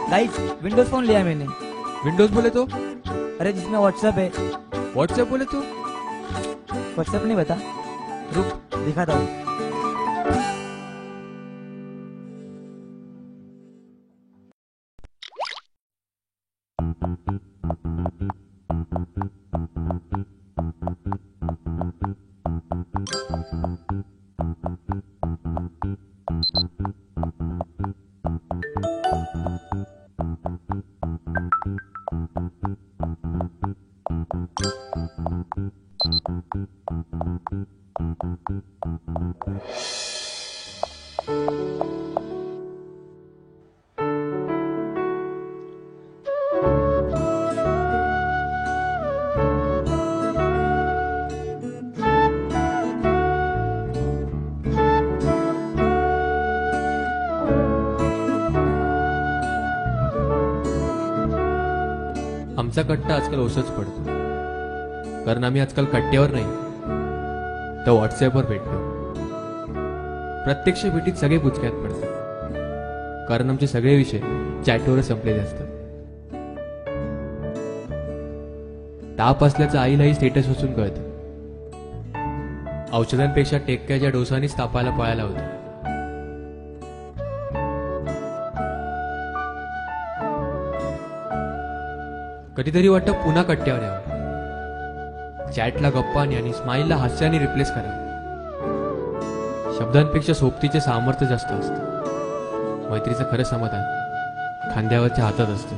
Guys, Windows phone लिया मैंने। Windows बोले तो? अरे जिसमें व्हाट्सएप है। व्हाट्सएप बोले तो? व्हाट्सएप नहीं बता, रुक दिखाता हूँ। आमचा कट्टा आजकाल ओसच पडतो, कारण आम्ही आजकाल कट्ट्यावर नाही तर व्हॉट्सॲपवर भेटतो. प्रत्यक्ष भेटीत सगळे बुचक्यात पडतात, कारण आमचे सगळे विषय चॅटवर संपलेले असतात. ताप असल्याचं आईलाही स्टेटस वाचून कळतं. औषधांपेक्षा टेक्क्याच्या डोसानीच तापायला पळायला होतं. कधीतरी वाटतं पुन्हा कट्ट्यावर यावं, चॅटला गप्पाने आणि स्माईलला हास्याने रिप्लेस करावं. शब्दांपेक्षा सोबतीचे सामर्थ्य जास्त असतं. मैत्रीचं खरं समाधान खांद्यावरच्या हातात असतं.